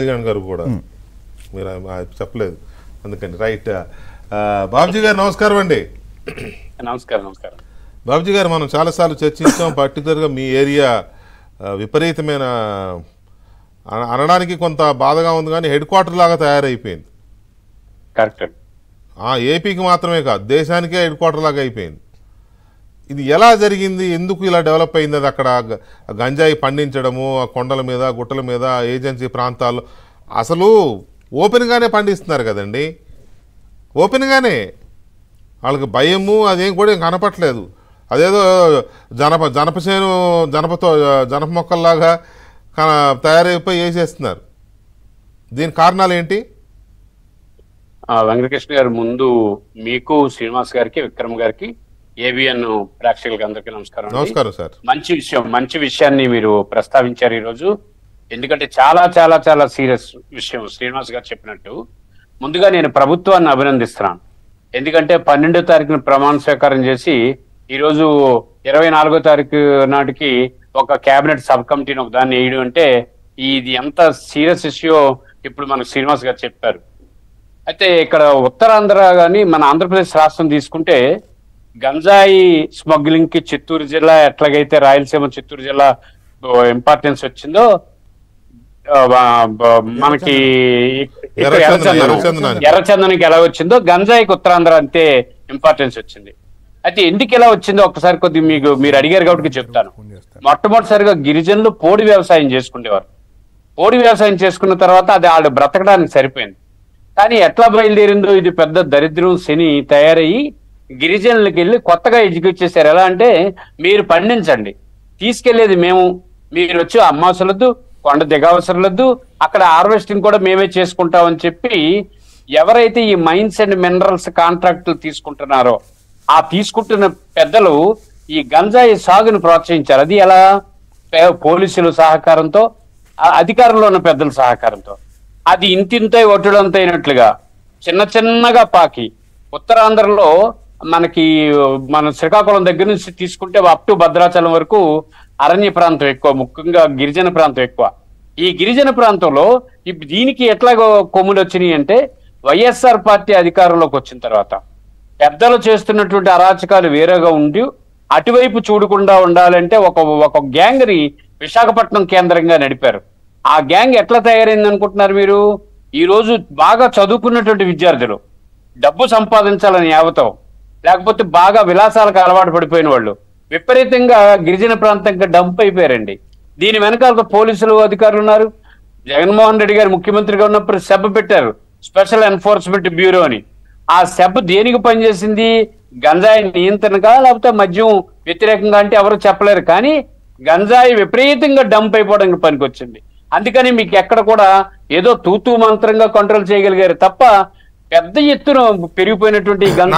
గారు కూడా మీరు చెప్పలేదు అందుకని రైట్. బాబుజీ గారు నమస్కారం అండి. నమస్కారం. బాబుజీ గారు, మనం చాలాసార్లు చర్చించాం. పర్టికులర్గా మీ ఏరియా విపరీతమైన అనడానికి కొంత బాధగా ఉంది, కానీ హెడ్ క్వార్టర్ లాగా తయారైపోయింది. కరెక్ట్. ఏపీకి మాత్రమే కాదు, దేశానికే హెడ్ క్వార్టర్ లాగా అయిపోయింది. ఇది ఎలా జరిగింది, ఎందుకు ఇలా డెవలప్ అయింది? అది అక్కడ గంజాయి పండించడము, ఆ కొండల మీద గుట్టల మీద ఏజెన్సీ ప్రాంతాల్లో అసలు ఓపెన్గానే పండిస్తున్నారు కదండి. ఓపెన్గానే వాళ్ళకి భయము అదేం కూడా ఏం కనపట్లేదు. అదేదో జనప మొక్కల్లాగా తయారైపోయి వేసేస్తున్నారు. దీని కారణాలు ఏంటి? వెంకటకృష్ణ గారు, ముందు మీకు, శ్రీనివాస్ గారికి, విక్రమ్ గారికి, ఏబిఎన్ ప్రేక్షకులకి అందరికీ నమస్కారం. నమస్కారం సార్. మంచి విషయాన్ని మీరు ప్రస్తావించారు ఈరోజు. ఎందుకంటే చాలా చాలా చాలా సీరియస్ విషయం శ్రీనివాస్ గారు చెప్పినట్టు. ముందుగా నేను ప్రభుత్వాన్ని అభినందిస్తున్నాను. ఎందుకంటే 12వ తారీఖున ప్రమాణ స్వీకారం చేసి ఈరోజు 24వ తారీఖు నాటికి ఒక కేబినెట్ సబ్ కమిటీని ఒక దాన్ని వేయడం అంటే ఇది ఎంత సీరియస్ ఇష్యూ ఇప్పుడు మనకు శ్రీనివాస్ గారు చెప్పారు. అయితే ఇక్కడ ఉత్తరాంధ్ర కానీ మన ఆంధ్రప్రదేశ్ రాష్ట్రం తీసుకుంటే గంజాయి స్మగ్లింగ్ కి చిత్తూరు జిల్లా ఎట్లాగైతే రాయలసీమ చిత్తూరు జిల్లా ఇంపార్టెన్స్ వచ్చిందో మనకి ఎర్రచందనకి ఎలా వచ్చిందో గంజాయికి ఉత్తరాంధ్ర అంతే ఇంపార్టెన్స్ వచ్చింది. అయితే ఎందుకు ఎలా వచ్చిందో ఒక్కసారి కొద్దిగా మీరు అడిగారు కాబట్టి చెప్తాను. మొట్టమొదటిసారిగా గిరిజనులు పోడి వ్యవసాయం చేసుకునేవారు. పోడి వ్యవసాయం చేసుకున్న తర్వాత అది వాళ్ళు బ్రతకడానికి సరిపోయింది. కానీ ఎట్లా బయలుదేరిందో ఇది పెద్ద దరిద్రం శని తయారయ్యి గిరిజనులకు వెళ్ళి కొత్తగా ఎడ్యుకేట్ చేశారు. ఎలా అంటే మీరు పండించండి, తీసుకెళ్లేది మేము, మీరు వచ్చి అమ్మవసరద్దు, కొండ దిగవసరలేదు, అక్కడ హార్వెస్టింగ్ కూడా మేమే చేసుకుంటామని చెప్పి ఎవరైతే ఈ మైన్స్ అండ్ మినరల్స్ కాంట్రాక్టులు తీసుకుంటున్నారో ఆ తీసుకుంటున్న పెద్దలు ఈ గంజాయి సాగును ప్రోత్సహించారు. అది ఎలా? పోలీసుల సహకారంతో, అధికారంలో ఉన్న పెద్దల సహకారంతో. అది ఇంతింత ఒట్టుడంత అయినట్లుగా చిన్న చిన్నగా పాకి ఉత్తరాంధ్రలో మన శ్రీకాకుళం దగ్గర నుంచి తీసుకుంటే అప్ టు భద్రాచలం వరకు అరణ్య ప్రాంతం ఎక్కువ, ముఖ్యంగా గిరిజన ప్రాంతం ఎక్కువ. ఈ గిరిజన ప్రాంతంలో దీనికి ఎట్లాగో కొమ్ములు వచ్చినాయి అంటే వైఎస్ఆర్ పార్టీ అధికారంలోకి వచ్చిన తర్వాత పెద్దలు చేస్తున్నటువంటి అరాచకాలు వేరేగా ఉండి అటువైపు చూడకుండా ఉండాలంటే ఒక గ్యాంగ్ని విశాఖపట్నం కేంద్రంగా నడిపారు. ఆ గ్యాంగ్ ఎట్లా తయారైంది అనుకుంటున్నారు మీరు? ఈ రోజు బాగా చదువుకున్నటువంటి విద్యార్థులు డబ్బు సంపాదించాలని యావతో, లేకపోతే బాగా విలాసాలకు అలవాటు పడిపోయిన వాళ్ళు విపరీతంగా గిరిజన ప్రాంతంగా డంప్ అయిపోయారండి. దీని వెనకాల పోలీసులు అధికారులు ఉన్నారు. జగన్మోహన్ రెడ్డి గారు ముఖ్యమంత్రిగా ఉన్నప్పుడు సెబ్ పెట్టారు, స్పెషల్ ఎన్ఫోర్స్మెంట్ బ్యూరో అని. ఆ సెబ్ దేనికి పనిచేసింది? గంజాయి నియంత్రణగా లేకపోతే మద్యం వ్యతిరేకంగా అంటే ఎవరు చెప్పలేరు. కానీ గంజాయి విపరీతంగా డంప్ అయిపోవడానికి పనికొచ్చింది. అందుకని మీకు ఎక్కడ కూడా ఏదో తూతూ మంత్రంగా కంట్రోల్ చేయగలిగారు తప్ప పెద్ద ఎత్తున పెరిగిపోయినటువంటి గంజాయి